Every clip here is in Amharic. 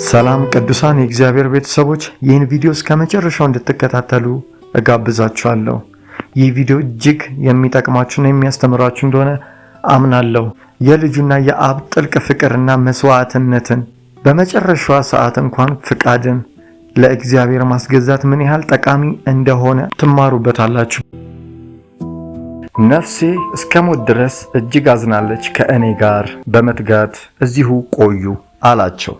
ሰላም ቅዱሳን የእግዚአብሔር ቤተሰቦች ይህን ቪዲዮ እስከመጨረሻው እንድትከታተሉ እጋብዛችኋለሁ። ይህ ቪዲዮ እጅግ የሚጠቅማችሁና የሚያስተምራችሁ እንደሆነ አምናለሁ። የልጁና የአብ ጥልቅ ፍቅርና መስዋዕትነትን በመጨረሻዋ ሰዓት እንኳን ፍቃድን ለእግዚአብሔር ማስገዛት ምን ያህል ጠቃሚ እንደሆነ ትማሩበታላችሁ። ነፍሴ እስከ ሞት ድረስ እጅግ አዝናለች፣ ከእኔ ጋር በመትጋት እዚሁ ቆዩ አላቸው።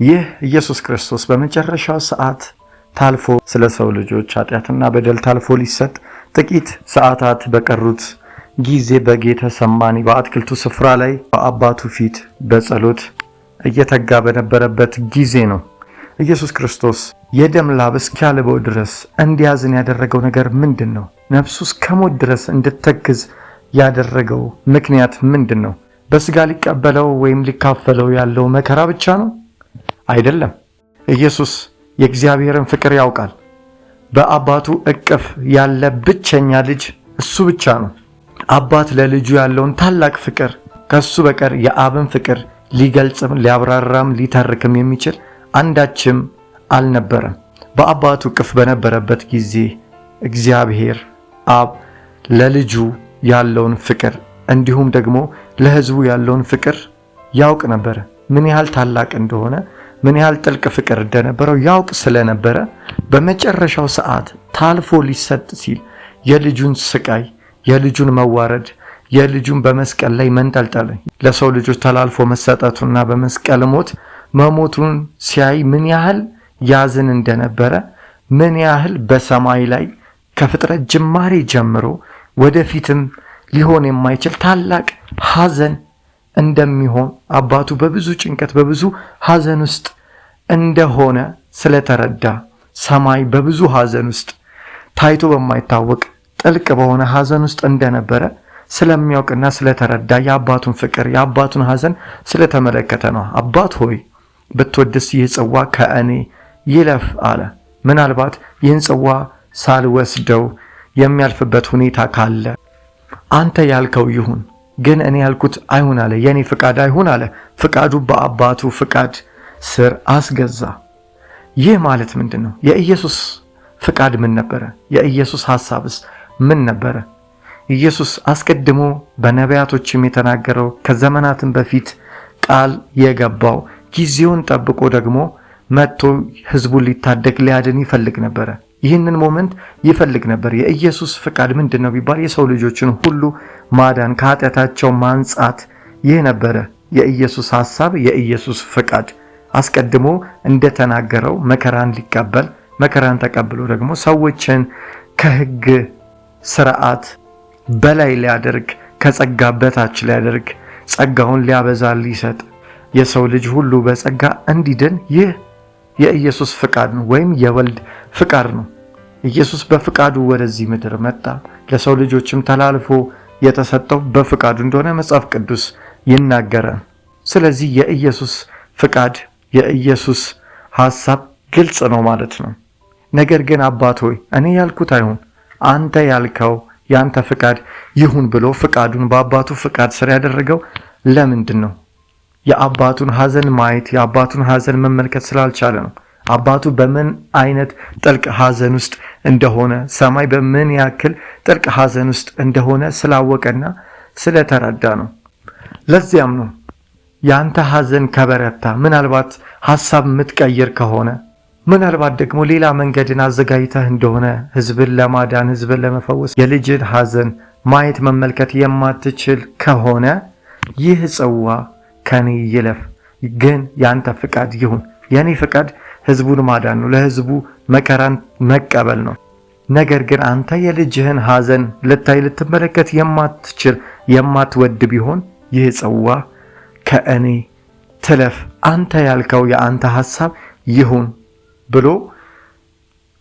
ይህ ኢየሱስ ክርስቶስ በመጨረሻው ሰዓት ታልፎ ስለ ሰው ልጆች ኃጢአትና በደል ታልፎ ሊሰጥ ጥቂት ሰዓታት በቀሩት ጊዜ በጌተሰማኒ በአትክልቱ ስፍራ ላይ በአባቱ ፊት በጸሎት እየተጋ በነበረበት ጊዜ ነው። ኢየሱስ ክርስቶስ የደም ላብ እስኪያልበው ድረስ እንዲያዝን ያደረገው ነገር ምንድን ነው? ነፍሱ እስከ ሞት ድረስ እንድትተክዝ ያደረገው ምክንያት ምንድን ነው? በስጋ ሊቀበለው ወይም ሊካፈለው ያለው መከራ ብቻ ነው? አይደለም። ኢየሱስ የእግዚአብሔርን ፍቅር ያውቃል። በአባቱ እቅፍ ያለ ብቸኛ ልጅ እሱ ብቻ ነው። አባት ለልጁ ያለውን ታላቅ ፍቅር ከሱ በቀር የአብን ፍቅር ሊገልጽም ሊያብራራም ሊተርክም የሚችል አንዳችም አልነበረም። በአባቱ እቅፍ በነበረበት ጊዜ እግዚአብሔር አብ ለልጁ ያለውን ፍቅር እንዲሁም ደግሞ ለሕዝቡ ያለውን ፍቅር ያውቅ ነበር። ምን ያህል ታላቅ እንደሆነ ምን ያህል ጥልቅ ፍቅር እንደነበረው ያውቅ ስለነበረ በመጨረሻው ሰዓት ታልፎ ሊሰጥ ሲል የልጁን ስቃይ፣ የልጁን መዋረድ፣ የልጁን በመስቀል ላይ መንጠልጠል፣ ለሰው ልጆች ተላልፎ መሰጠቱና በመስቀል ሞት መሞቱን ሲያይ ምን ያህል ያዝን እንደነበረ፣ ምን ያህል በሰማይ ላይ ከፍጥረት ጅማሬ ጀምሮ ወደፊትም ሊሆን የማይችል ታላቅ ሐዘን እንደሚሆን አባቱ በብዙ ጭንቀት በብዙ ሐዘን ውስጥ እንደሆነ ስለተረዳ ሰማይ በብዙ ሐዘን ውስጥ ታይቶ በማይታወቅ ጥልቅ በሆነ ሐዘን ውስጥ እንደነበረ ስለሚያውቅና ስለተረዳ የአባቱን ፍቅር የአባቱን ሐዘን ስለተመለከተ ነው። አባት ሆይ ብትወድስ ይህ ጽዋ ከእኔ ይለፍ አለ። ምናልባት ይህን ጽዋ ሳልወስደው የሚያልፍበት ሁኔታ ካለ አንተ ያልከው ይሁን፣ ግን እኔ ያልኩት አይሁን አለ። የኔ ፍቃድ አይሁን አለ። ፍቃዱ በአባቱ ፍቃድ ስር አስገዛ። ይህ ማለት ምንድን ነው? የኢየሱስ ፍቃድ ምን ነበረ? የኢየሱስ ሐሳብስ ምን ነበረ? ኢየሱስ አስቀድሞ በነቢያቶችም የተናገረው ከዘመናትም በፊት ቃል የገባው ጊዜውን ጠብቆ ደግሞ መጥቶ ሕዝቡን ሊታደግ ሊያድን ይፈልግ ነበረ። ይህንን ሞመንት ይፈልግ ነበር። የኢየሱስ ፍቃድ ምንድን ነው ቢባል የሰው ልጆችን ሁሉ ማዳን፣ ከኃጢአታቸው ማንጻት። ይህ ነበረ የኢየሱስ ሐሳብ፣ የኢየሱስ ፍቃድ። አስቀድሞ እንደተናገረው መከራን ሊቀበል መከራን ተቀብሎ ደግሞ ሰዎችን ከሕግ ስርዓት በላይ ሊያደርግ ከጸጋ በታች ሊያደርግ ጸጋውን ሊያበዛ ሊሰጥ የሰው ልጅ ሁሉ በጸጋ እንዲድን ይህ የኢየሱስ ፍቃድ ነው፣ ወይም የወልድ ፍቃድ ነው። ኢየሱስ በፍቃዱ ወደዚህ ምድር መጣ። ለሰው ልጆችም ተላልፎ የተሰጠው በፍቃዱ እንደሆነ መጽሐፍ ቅዱስ ይናገራል። ስለዚህ የኢየሱስ ፍቃድ የኢየሱስ ሐሳብ ግልጽ ነው ማለት ነው። ነገር ግን አባት ሆይ እኔ ያልኩት አይሁን፣ አንተ ያልከው ያንተ ፍቃድ ይሁን ብሎ ፍቃዱን በአባቱ ፍቃድ ስር ያደረገው ለምንድን ነው? የአባቱን ሐዘን ማየት የአባቱን ሐዘን መመልከት ስላልቻለ ነው። አባቱ በምን አይነት ጥልቅ ሐዘን ውስጥ እንደሆነ፣ ሰማይ በምን ያክል ጥልቅ ሐዘን ውስጥ እንደሆነ ስላወቀና ስለተረዳ ነው። ለዚያም ነው ያንተ ሐዘን ከበረታ፣ ምናልባት ሐሳብ የምትቀይር ከሆነ፣ ምናልባት ደግሞ ሌላ መንገድን አዘጋጅተህ እንደሆነ ሕዝብን ለማዳን ሕዝብን ለመፈወስ የልጅን ሐዘን ማየት መመልከት የማትችል ከሆነ ይህ ጽዋ ከኔ ይለፍ፣ ግን ያንተ ፍቃድ ይሁን። የኔ ፍቃድ ሕዝቡን ማዳን ነው፣ ለሕዝቡ መከራን መቀበል ነው። ነገር ግን አንተ የልጅህን ሐዘን ልታይ ልትመለከት የማትችል የማትወድ ቢሆን ይህ ጽዋ ከእኔ ትለፍ፣ አንተ ያልከው የአንተ ሐሳብ ይሁን ብሎ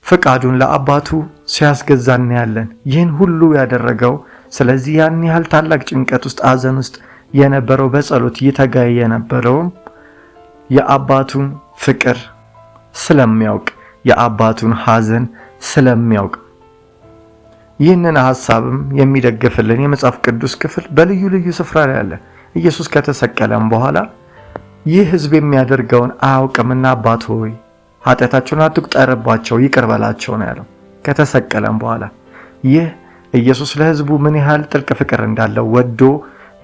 ፍቃዱን ለአባቱ ሲያስገዛ እናያለን። ይህን ሁሉ ያደረገው ስለዚህ ያን ያህል ታላቅ ጭንቀት ውስጥ ሐዘን ውስጥ የነበረው በጸሎት ይተጋ የነበረውም የአባቱን ፍቅር ስለሚያውቅ የአባቱን ሐዘን ስለሚያውቅ። ይህንን ሐሳብም የሚደግፍልን የመጽሐፍ ቅዱስ ክፍል በልዩ ልዩ ስፍራ ላይ አለ። ኢየሱስ ከተሰቀለም በኋላ ይህ ሕዝብ የሚያደርገውን አያውቅምና አባት ሆይ ኃጢአታቸውን አትቁጠርባቸው፣ ይቅር በላቸው ነው ያለው ከተሰቀለም በኋላ። ይህ ኢየሱስ ለሕዝቡ ምን ያህል ጥልቅ ፍቅር እንዳለው ወዶ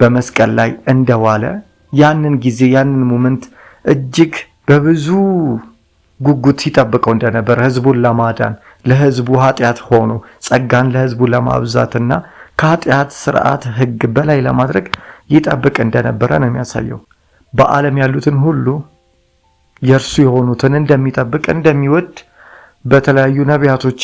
በመስቀል ላይ እንደዋለ ያንን ጊዜ ያንን ሞመንት እጅግ በብዙ ጉጉት ሲጠብቀው እንደነበር ሕዝቡን ለማዳን ለሕዝቡ ኃጢአት ሆኖ ጸጋን ለሕዝቡ ለማብዛትና ከኃጢአት ስርዓት ሕግ በላይ ለማድረግ ይጠብቅ እንደነበረ ነው የሚያሳየው። በዓለም ያሉትን ሁሉ የእርሱ የሆኑትን እንደሚጠብቅ እንደሚወድ በተለያዩ ነቢያቶች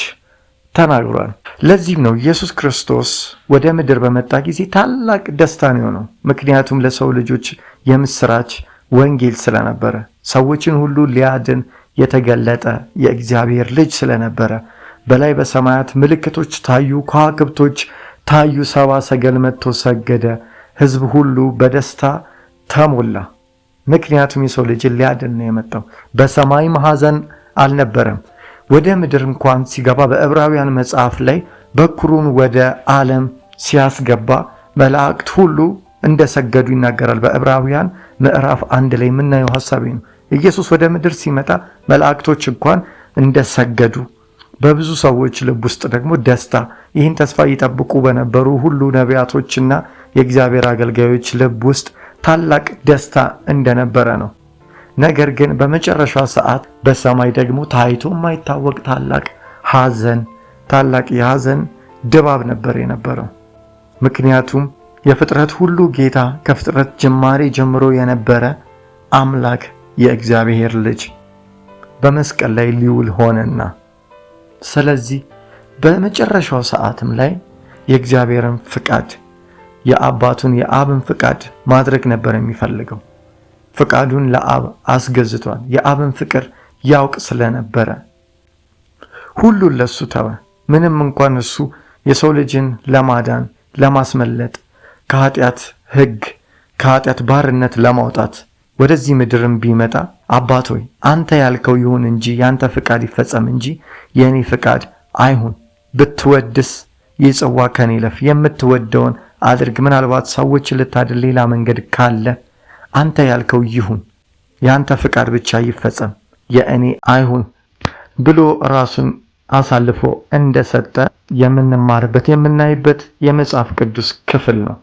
ተናግሯል። ለዚህም ነው ኢየሱስ ክርስቶስ ወደ ምድር በመጣ ጊዜ ታላቅ ደስታ ነው የሆነው። ምክንያቱም ለሰው ልጆች የምስራች ወንጌል ስለነበረ፣ ሰዎችን ሁሉ ሊያድን የተገለጠ የእግዚአብሔር ልጅ ስለነበረ፣ በላይ በሰማያት ምልክቶች ታዩ፣ ከዋክብቶች ታዩ፣ ሰብአ ሰገል መጥቶ ሰገደ፣ ሕዝብ ሁሉ በደስታ ተሞላ። ምክንያቱም የሰው ልጅን ሊያድን ነው የመጣው። በሰማይ ማዕዘን አልነበረም። ወደ ምድር እንኳን ሲገባ በዕብራውያን መጽሐፍ ላይ በኩሩን ወደ ዓለም ሲያስገባ መላእክት ሁሉ እንደሰገዱ ይናገራል። በዕብራውያን ምዕራፍ 1 ላይ የምናየው ሐሳብ ነው። ኢየሱስ ወደ ምድር ሲመጣ መላእክቶች እንኳን እንደሰገዱ፣ በብዙ ሰዎች ልብ ውስጥ ደግሞ ደስታ፣ ይህን ተስፋ ይጠብቁ በነበሩ ሁሉ ነቢያቶችና የእግዚአብሔር አገልጋዮች ልብ ውስጥ ታላቅ ደስታ እንደነበረ ነው። ነገር ግን በመጨረሻ ሰዓት በሰማይ ደግሞ ታይቶ የማይታወቅ ታላቅ ሐዘን፣ ታላቅ የሐዘን ድባብ ነበር የነበረው። ምክንያቱም የፍጥረት ሁሉ ጌታ ከፍጥረት ጅማሬ ጀምሮ የነበረ አምላክ የእግዚአብሔር ልጅ በመስቀል ላይ ሊውል ሆነና፣ ስለዚህ በመጨረሻው ሰዓትም ላይ የእግዚአብሔርን ፍቃድ የአባቱን የአብን ፍቃድ ማድረግ ነበር የሚፈልገው። ፍቃዱን ለአብ አስገዝቷል። የአብን ፍቅር ያውቅ ስለነበረ ሁሉን ለሱ ተወ። ምንም እንኳን እሱ የሰው ልጅን ለማዳን ለማስመለጥ ከኃጢአት ሕግ ከኃጢአት ባርነት ለማውጣት ወደዚህ ምድርም ቢመጣ አባት ሆይ አንተ ያልከው ይሁን እንጂ ያንተ ፍቃድ ይፈጸም እንጂ የኔ ፍቃድ አይሁን፣ ብትወድስ ይህ ጽዋ ከኔ ይለፍ፣ የምትወደውን አድርግ፣ ምናልባት ሰዎች ልታድን ሌላ መንገድ ካለ አንተ ያልከው ይሁን፣ ያንተ ፍቃድ ብቻ ይፈጸም፣ የእኔ አይሁን ብሎ ራሱን አሳልፎ እንደሰጠ የምንማርበት የምናይበት የመጽሐፍ ቅዱስ ክፍል ነው።